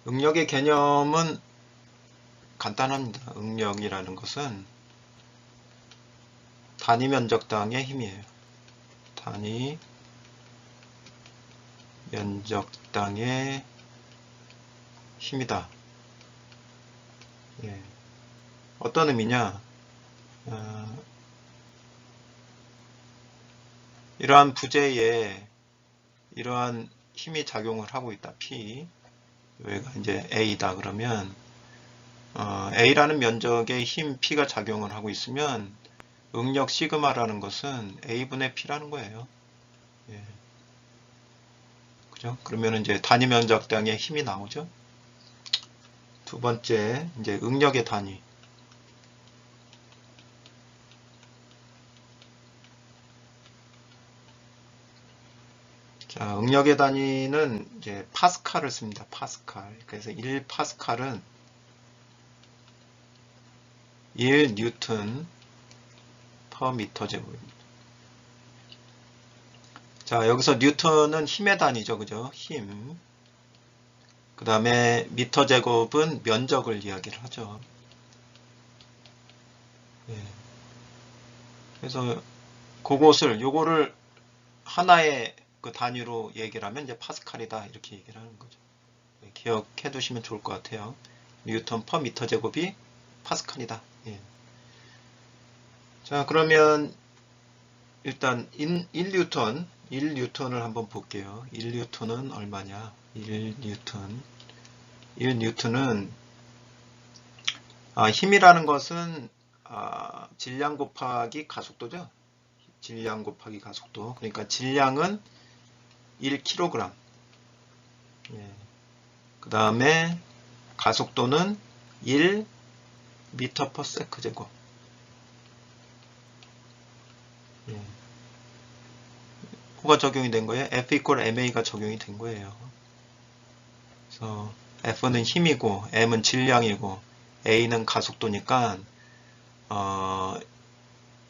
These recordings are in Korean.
응력의 개념은 간단합니다. 응력이라는 것은 단위 면적당의 힘이에요. 단위 면적당의 힘이다. 예. 어떤 의미냐? 이러한 부재에 이러한 힘이 작용을 하고 있다. P. 여기가 이제 A다. 그러면 A라는 면적에 힘 P가 작용을 하고 있으면 응력 시그마라는 것은 A분의 P라는 거예요. 예. 그죠? 그러면 이제 단위 면적당의 힘이 나오죠. 두 번째, 이제 응력의 단위. 자, 응력의 단위는 이제 파스칼을 씁니다. 파스칼. 그래서 1파스칼은 1뉴턴 퍼 미터 제곱입니다. 자, 여기서 뉴턴은 힘의 단위죠. 그죠? 힘. 그 다음에 미터 제곱은 면적을 이야기를 하죠. 예. 그래서 요거를 하나의 그 단위로 얘기를 하면 이제 파스칼이다. 이렇게 얘기를 하는 거죠. 예, 기억해 두시면 좋을 것 같아요. 뉴턴 퍼 미터 제곱이 파스칼이다. 예. 자, 그러면 일단 1뉴턴을 한번 볼게요. 1뉴턴은 얼마냐? 1뉴턴은 힘이라는 것은 질량 곱하기 가속도죠. 질량 곱하기 가속도. 그러니까 질량은 1kg. 예. 그 다음에 가속도는 1m/s 제곱. 예. 뭐가 적용이 된 거예요? F equal ma가 적용이 된 거예요. 그래서 F는 힘이고 M은 질량이고 A는 가속도니까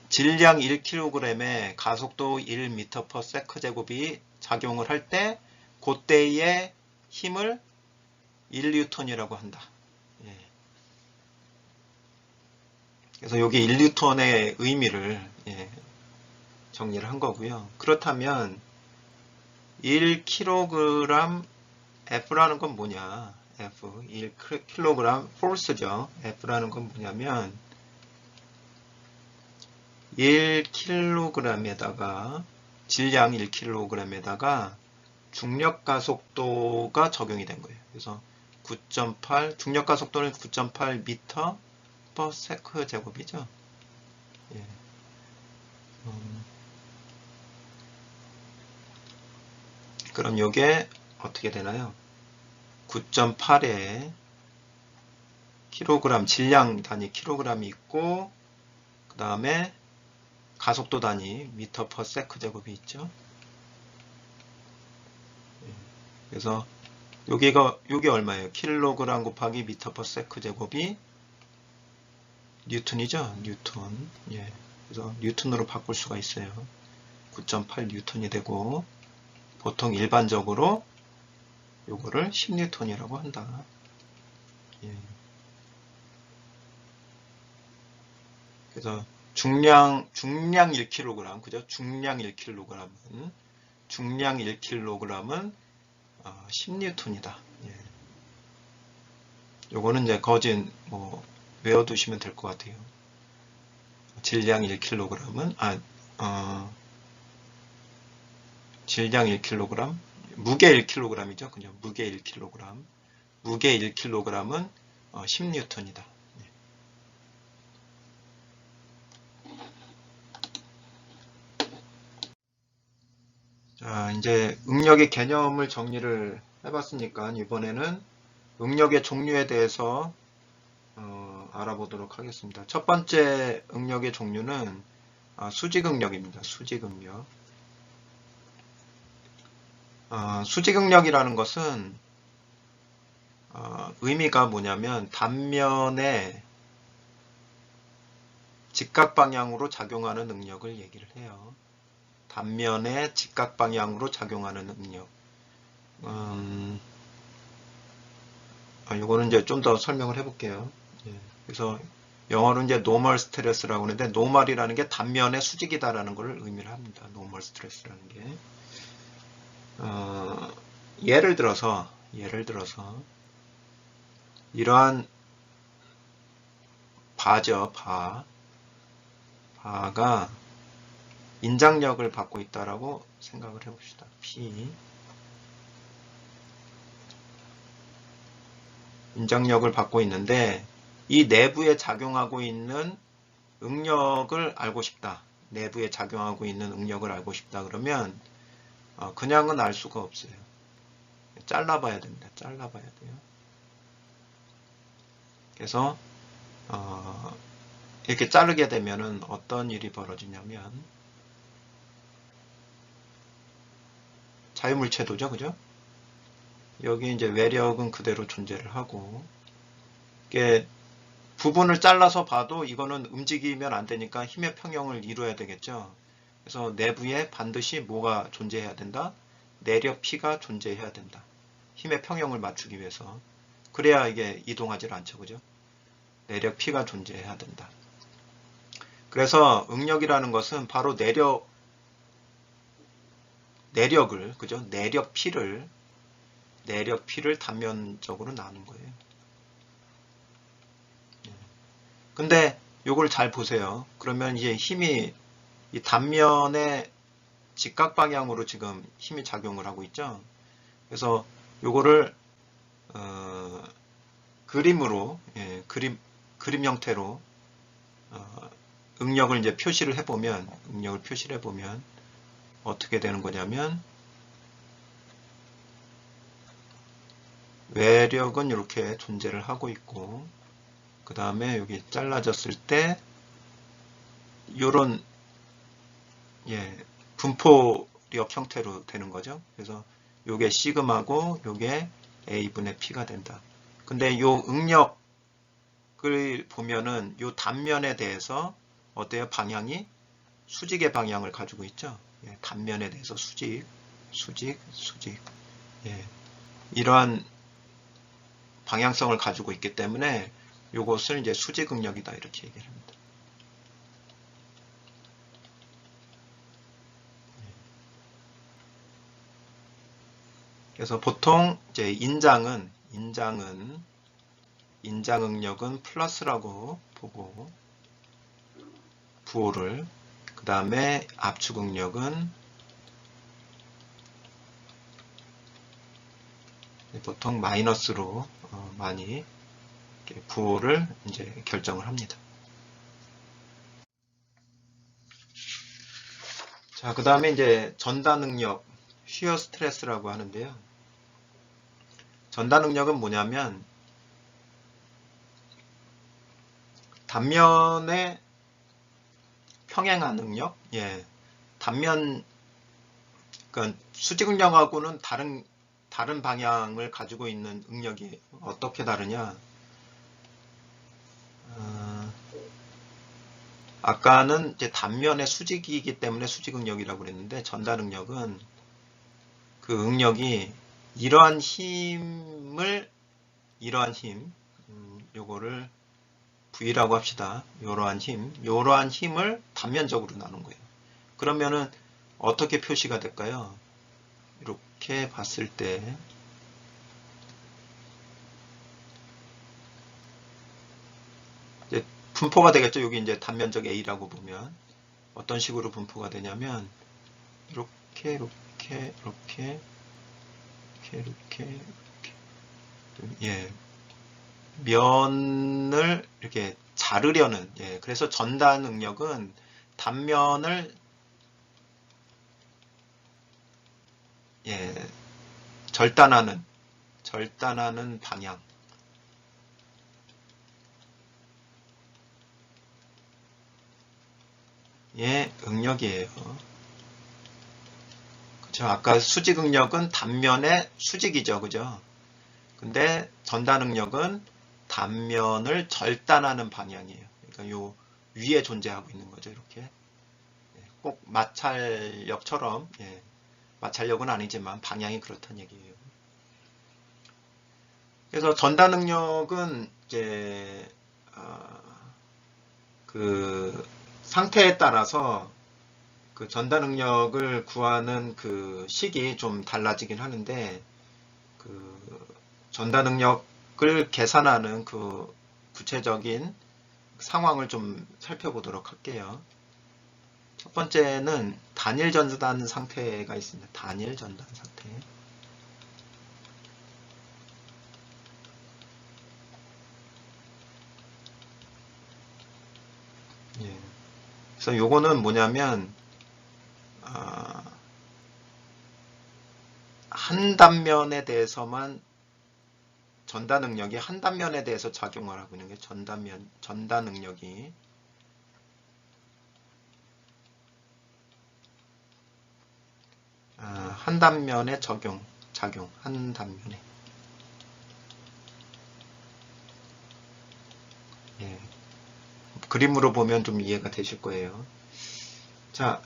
질량 1kg에 가속도 1m/s 제곱이 작용을 할 때 그때의 힘을 1뉴턴이라고 한다. 예. 그래서 여기 1뉴턴의 의미를 정리를 한 거고요. 그렇다면 1kg F라는 건 뭐냐? F 1kg force죠. F라는 건 뭐냐면 1kg에다가 질량 1kg에다가 중력 가속도가 적용이 된 거예요. 그래서 9.8 중력 가속도는 9.8m/s 제곱이죠. 예. 그럼 이게 어떻게 되나요? 9.8에 킬로그램 질량 단위 킬로그램이 있고 그 다음에 가속도 단위 미터/s 제곱이 있죠. 그래서 요게 얼마예요? 킬로그램 곱하기 미터/s 제곱이 뉴턴이죠. 뉴턴. 예. 그래서 뉴턴으로 바꿀 수가 있어요. 9.8 뉴턴이 되고 보통 일반적으로 요거를 10뉴턴이라고 한다. 예. 그래서 중량 1kg, 그죠? 중량 1kg은 10뉴턴이다. 예. 요거는 이제 거진 외워두시면 될 것 같아요. 질량 1kg은 질량 1kg, 무게 1kg이죠. 그죠? 무게 1kg. 무게 1kg은 10뉴턴이다. 자, 이제 응력의 개념을 정리를 해봤으니까 이번에는 응력의 종류에 대해서 알아보도록 하겠습니다. 첫 번째 응력의 종류는 수직응력입니다. 수직응력. 수직응력이라는 것은 의미가 뭐냐면 단면에 직각방향으로 작용하는 능력을 얘기를 해요. 단면에 직각방향으로 작용하는 능력. 이거는 이제 좀 더 설명을 해볼게요. 예, 그래서 영어로 이제 normal stress라고 하는데 normal이라는 게 단면의 수직이다라는 걸 의미를 합니다. normal stress라는 게. 예를 들어서 이러한 바죠, 바가 인장력을 받고 있다라고 생각을 해봅시다. P 인장력을 받고 있는데 이 내부에 작용하고 있는 응력을 알고 싶다. 내부에 작용하고 있는 응력을 알고 싶다. 그러면 그냥은 알 수가 없어요. 잘라봐야 됩니다. 잘라봐야 돼요. 그래서 이렇게 자르게 되면은 어떤 일이 벌어지냐면 자유물체도죠, 그죠? 여기 이제 외력은 그대로 존재를 하고 이게 부분을 잘라서 봐도 이거는 움직이면 안 되니까 힘의 평형을 이루어야 되겠죠. 그래서 내부에 반드시 뭐가 존재해야 된다? 내력 P가 존재해야 된다. 힘의 평형을 맞추기 위해서. 그래야 이게 이동하지 않죠, 그죠? 내력 P가 존재해야 된다. 그래서 응력이라는 것은 바로 내력을, 그죠? 내력 P를 단면적으로 나눈 거예요. 근데 요걸 잘 보세요. 그러면 이제 힘이 이 단면의 직각 방향으로 지금 힘이 작용을 하고 있죠. 그래서 요거를 그림으로 그림 형태로 응력을 이제 표시를 해보면 어떻게 되는 거냐면 외력은 이렇게 존재를 하고 있고 그 다음에 여기 잘라졌을 때 요런 분포력 형태로 되는 거죠. 그래서 요게 시그마고 요게 A분의 P가 된다. 근데 요 응력을 보면은 요 단면에 대해서 어때요? 방향이 수직의 방향을 가지고 있죠. 단면에 대해서 수직. 이러한 방향성을 가지고 있기 때문에 요것을 이제 수직 응력이다 이렇게 얘기를 합니다. 그래서 보통 이제 인장 응력은 플러스라고 보고 부호를 그 다음에 압축 응력은 보통 마이너스로 많이 부호를 이제 결정을 합니다. 자, 그 다음에 이제 전단 응력, 쉬어 스트레스라고 하는데요. 전단 응력은 뭐냐면 단면의 평행한 능력, 단면, 그러니까 수직 응력하고는 다른 방향을 가지고 있는 응력이에요. 어떻게 다르냐? 아까는 이제 단면의 수직이기 때문에 수직 응력이라고 그랬는데 전단 응력은 그 응력이 이러한 힘, 요거를 V라고 합시다. 이러한 힘을 단면적으로 나눈 거예요. 그러면은 어떻게 표시가 될까요? 이렇게 봤을 때 이제 분포가 되겠죠. 여기 이제 단면적 A라고 보면 어떤 식으로 분포가 되냐면 이렇게 면을 이렇게 자르려는 그래서 전단 응력은 단면을 절단하는 방향 응력이에요. 그렇죠. 아까 수직 응력은 단면의 수직이죠. 그죠? 근데 전단 응력은 단면을 절단하는 방향이에요. 그러니까 요 위에 존재하고 있는 거죠. 이렇게 꼭 마찰력처럼 마찰력은 아니지만 방향이 그렇다는 얘기예요. 그래서 전달 능력은 이제 그 상태에 따라서 그 전달 능력을 구하는 그 식이 좀 달라지긴 하는데, 그 전달 능력을 계산하는 그 구체적인 상황을 좀 살펴보도록 할게요. 첫 번째는 단일 전단 상태가 있습니다. 단일 전단 상태. 예. 그래서 요거는 뭐냐면 한 단면에 대해서만 전단 능력이 한 단면에 대해서 작용을 하고 있는 게 전단 능력이 한 단면에 작용, 한 단면에. 예. 그림으로 보면 좀 이해가 되실 거예요. 자,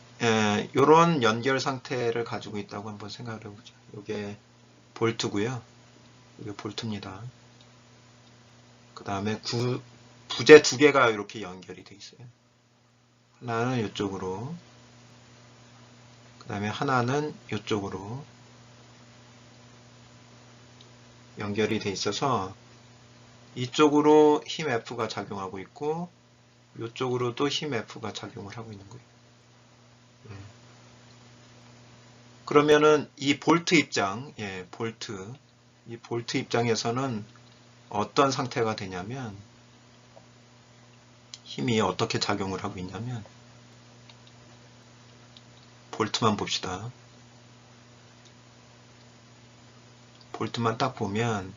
요런 연결 상태를 가지고 있다고 한번 생각을 해보죠. 이게 볼트고요. 이게 볼트입니다. 그 다음에 부재 두 개가 이렇게 연결이 돼 있어요. 하나는 이쪽으로, 그 다음에 하나는 이쪽으로 연결이 돼 있어서 이쪽으로 힘 F가 작용하고 있고 이쪽으로도 힘 F가 작용을 하고 있는 거예요. 그러면은 이 볼트 입장, 이 볼트 입장에서는 어떤 상태가 되냐면 힘이 어떻게 작용을 하고 있냐면 볼트만 봅시다. 볼트만 딱 보면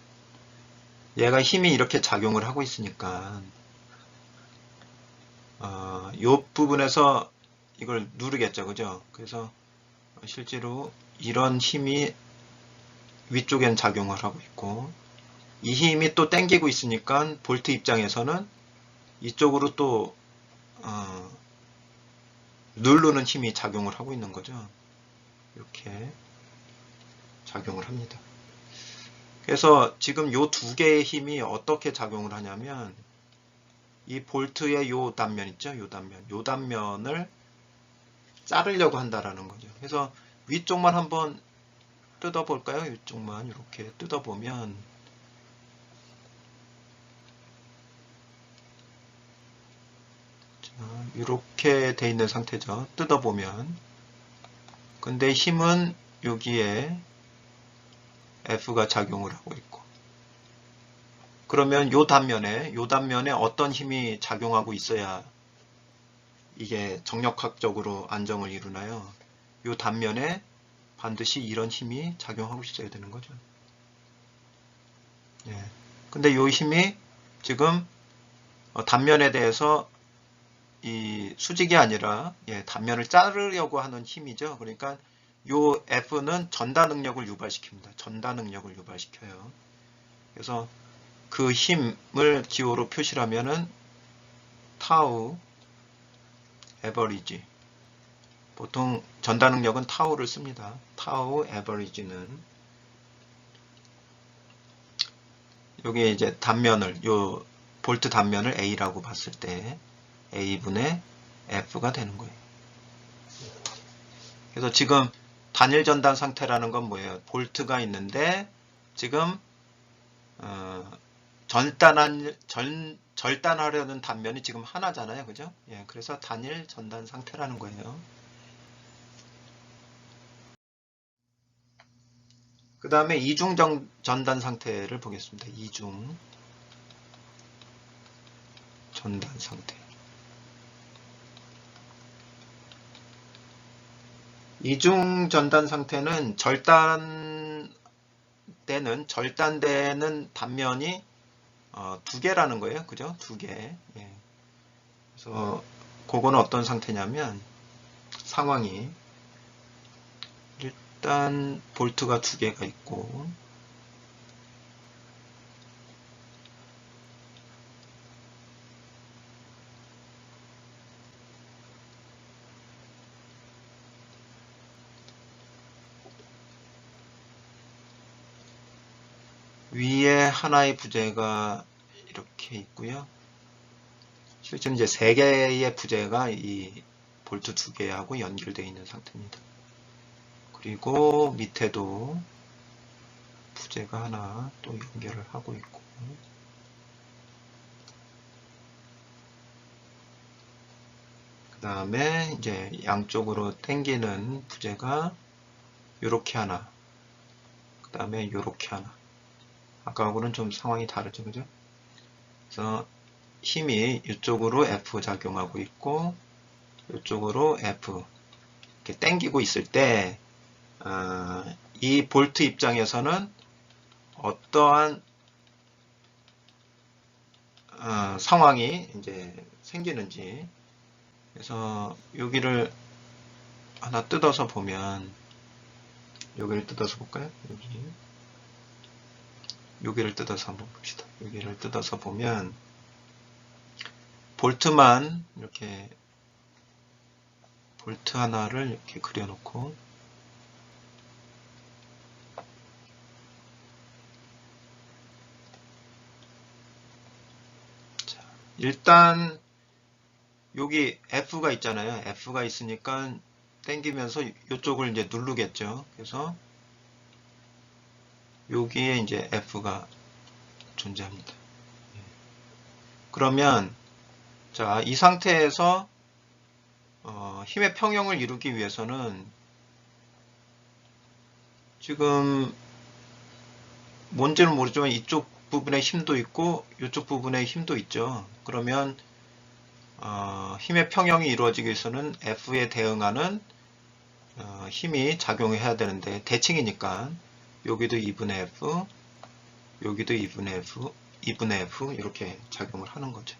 얘가 힘이 이렇게 작용을 하고 있으니까 이 부분에서 이걸 누르겠죠, 그죠? 그래서 실제로 이런 힘이 위쪽엔 작용을 하고 있고 이 힘이 또 땡기고 있으니까 볼트 입장에서는 이쪽으로 또 누르는 힘이 작용을 하고 있는 거죠. 이렇게 작용을 합니다. 그래서 지금 요 두 개의 힘이 어떻게 작용을 하냐면 이 볼트의 요 단면 있죠? 요 단면을 자르려고 한다라는 거죠. 그래서 위쪽만 한번 뜯어볼까요? 이쪽만 이렇게 뜯어보면 이렇게 돼 있는 상태죠. 뜯어보면 근데 힘은 여기에 F가 작용을 하고 있고 그러면 요 단면에 어떤 힘이 작용하고 있어야 이게 정력학적으로 안정을 이루나요? 요 단면에 반드시 이런 힘이 작용하고 있어야 되는 거죠. 예. 근데 요 힘이 지금 단면에 대해서 이 수직이 아니라 단면을 자르려고 하는 힘이죠. 그러니까 요 F는 전다 능력을 유발시킵니다. 전다 능력을 유발시켜요. 그래서 그 힘을 기호로 표시를 하면은 타우 에버리지 보통 전다 능력은 타우를 씁니다. 타우 에버리지는 여기에 이제 단면을 요 볼트 단면을 A라고 봤을 때 A분의 F가 되는 거예요. 그래서 지금 단일 전단 상태라는 건 뭐예요? 볼트가 있는데 지금 절단하려는 단면이 지금 하나잖아요. 그죠? 예, 그래서 단일 전단 상태라는 거예요. 그 다음에 이중 전단 상태를 보겠습니다. 이중 전단 상태. 이중 전단 상태는 절단되는 단면이 두 개라는 거예요. 그죠? 두 개. 예. 그래서 그거는 어떤 상태냐면 상황이 일단 볼트가 두 개가 있고 위에 하나의 부재가 이렇게 있고요. 실제 이제 3개의 부재가 이 볼트 2개하고 연결되어 있는 상태입니다. 그리고 밑에도 부재가 하나 또 연결을 하고 있고, 그 다음에 이제 양쪽으로 당기는 부재가 요렇게 하나, 그 다음에 요렇게 하나. 아까하고는 좀 상황이 다르죠, 그죠? 그래서 힘이 이쪽으로 F 작용하고 있고, 이쪽으로 F 이렇게 당기고 있을 때, 이 볼트 입장에서는 어떠한 상황이 이제 생기는지. 그래서 여기를 하나 뜯어서 보면, 여기를 뜯어서 볼까요? 여기를 뜯어서 한번 봅시다. 여기를 뜯어서 보면 볼트만 이렇게 볼트 하나를 이렇게 그려놓고, 자, 일단 여기 F가 있잖아요. F가 있으니까 당기면서 이쪽을 이제 누르겠죠. 그래서 여기에 이제 F가 존재합니다. 그러면 자, 이 상태에서 힘의 평형을 이루기 위해서는 지금 뭔지는 모르지만 이쪽 부분에 힘도 있고 이쪽 부분에 힘도 있죠. 그러면 힘의 평형이 이루어지기 위해서는 F에 대응하는 힘이 작용해야 되는데, 대칭이니까 여기도 2분의 F, 여기도 2분의 F, 2분의 F 이렇게 작용을 하는 거죠.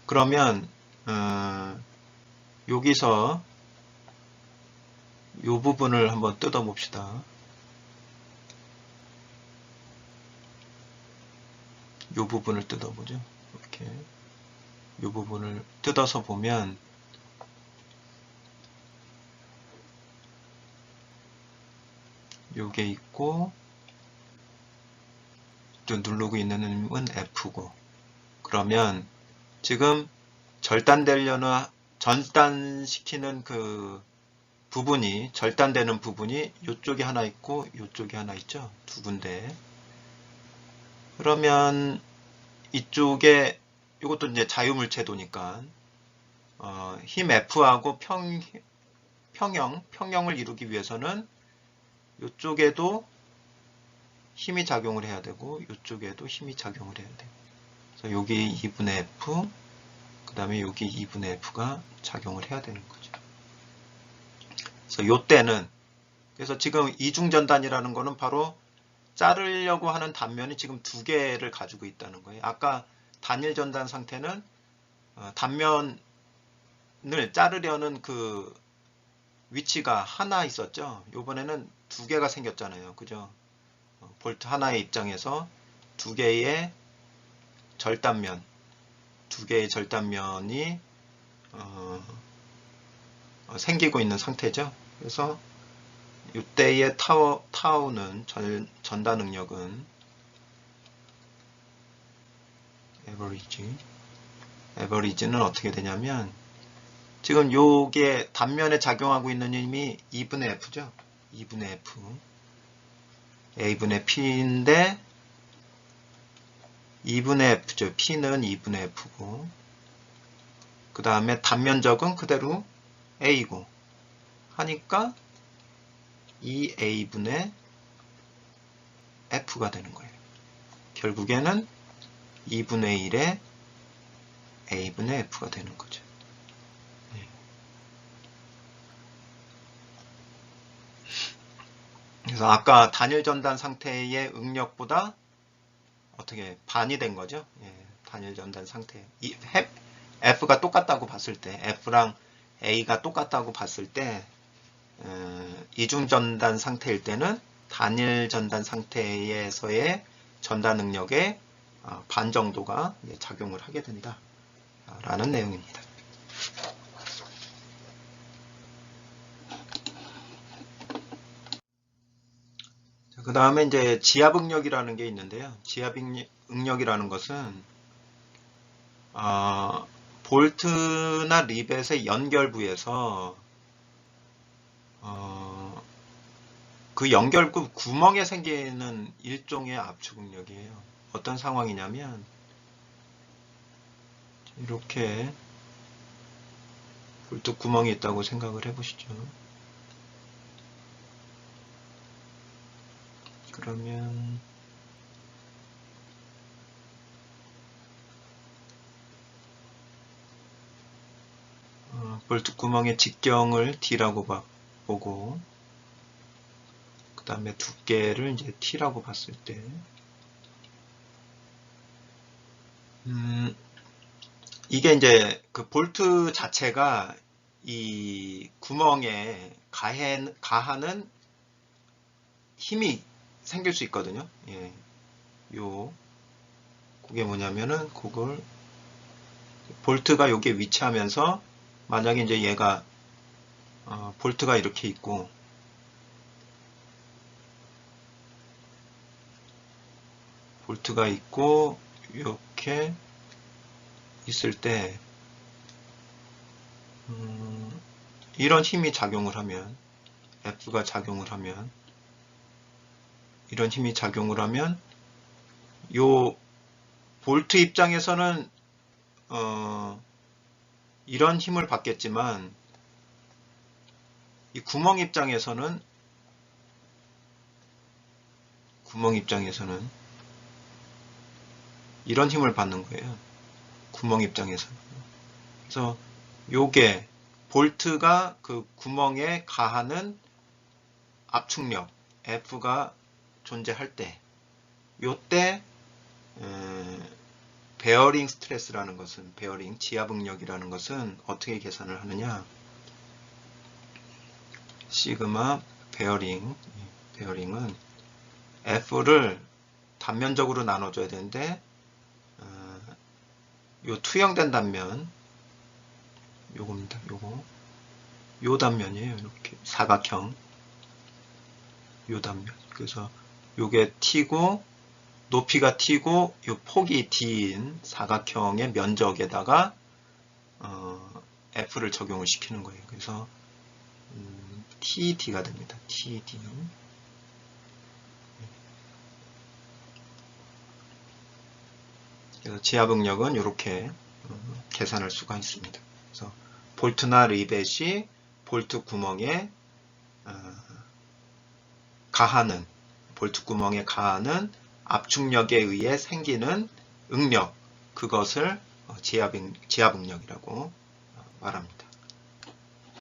그러면 여기서 이 부분을 한번 뜯어 봅시다. 이 부분을 뜯어보죠. 이렇게 이 부분을 뜯어서 보면 요게 있고, 또 누르고 있는 힘은 F고, 그러면 지금 절단시키는 그 부분이, 절단되는 부분이 이쪽에 하나 있고 이쪽에 하나 있죠. 2군데. 그러면 이쪽에, 이것도 이제 자유물체도니까 힘 F하고 평형을 이루기 위해서는 이쪽에도 힘이 작용을 해야 되고 이쪽에도 힘이 작용을 해야 돼요. 그래서 여기 2분의 F, 그 다음에 여기 2분의 F가 작용을 해야 되는 거죠. 그래서 요때는, 그래서 지금 이중전단이라는 거는 바로 자르려고 하는 단면이 지금 2개를 가지고 있다는 거예요. 아까 단일 전단 상태는 단면을 자르려는 그 위치가 하나 있었죠. 이번에는 2개가 생겼잖아요. 그죠? 볼트 하나의 입장에서 2개의 절단면이 생기고 있는 상태죠. 그래서 이때의 타우는 전단 능력은 에버리지는 어떻게 되냐면, 지금 요게 단면에 작용하고 있는 힘이 2분의 F죠. 2분의 F. A분의 P인데 2분의 F죠. P는 2분의 F고, 그 다음에 단면적은 그대로 A고 하니까 2A분의 F가 되는 거예요. 결국에는 2분의 1의 A분의 F가 되는 거죠. 그래서 아까 단일 전단 상태의 응력보다 어떻게 반이 된 거죠. 단일 전단 상태. F가 똑같다고 봤을 때, F랑 A가 똑같다고 봤을 때, 이중 전단 상태일 때는 단일 전단 상태에서의 전단 능력의 반 정도가 작용을 하게 된다 라는 내용입니다. 그 다음에 이제 지압응력이라는 게 있는데요. 지압응력이라는 것은 볼트나 리벳의 연결부에서 그 연결부 구멍에 생기는 일종의 압축응력이에요. 어떤 상황이냐면 이렇게 볼트 구멍이 있다고 생각을 해보시죠. 그러면 볼트 구멍의 직경을 D라고 보고 그 다음에 두께를 이제 T라고 봤을 때 이게 이제 그 볼트 자체가 이 구멍에 가하는 힘이 생길 수 있거든요. 예. 그게 뭐냐면은 그걸 볼트가 여기에 위치하면서 만약에 이제 얘가 볼트가 이렇게 있고 이렇게 있을 때 이런 힘이 작용을 하면 F가 작용을 하면 이런 힘이 작용을 하면 요 볼트 입장에서는 이런 힘을 받겠지만 이 구멍 입장에서는 이런 힘을 받는 거예요. 구멍 입장에서는. 그래서 요게 볼트가 그 구멍에 가하는 압축력 F가 존재할 때 요때 베어링 스트레스라는 것은 베어링 지압응력이라는 것은 어떻게 계산을 하느냐 시그마 베어링은 F를 단면적으로 나눠줘야 되는데 요 투영된 단면 요겁니다. 요 단면이에요. 이렇게 사각형 요 단면. 그래서 요게 T고 높이가 T고 요 폭이 D인 사각형의 면적에다가 F를 적용을 시키는 거예요. 그래서 TD가 됩니다. TD. 그래서 지압응력은 이렇게 계산할 수가 있습니다. 그래서 볼트나 리벳이 볼트 구멍에 볼트 구멍에 가하는 압축력에 의해 생기는 응력, 그것을 지압응력이라고 말합니다.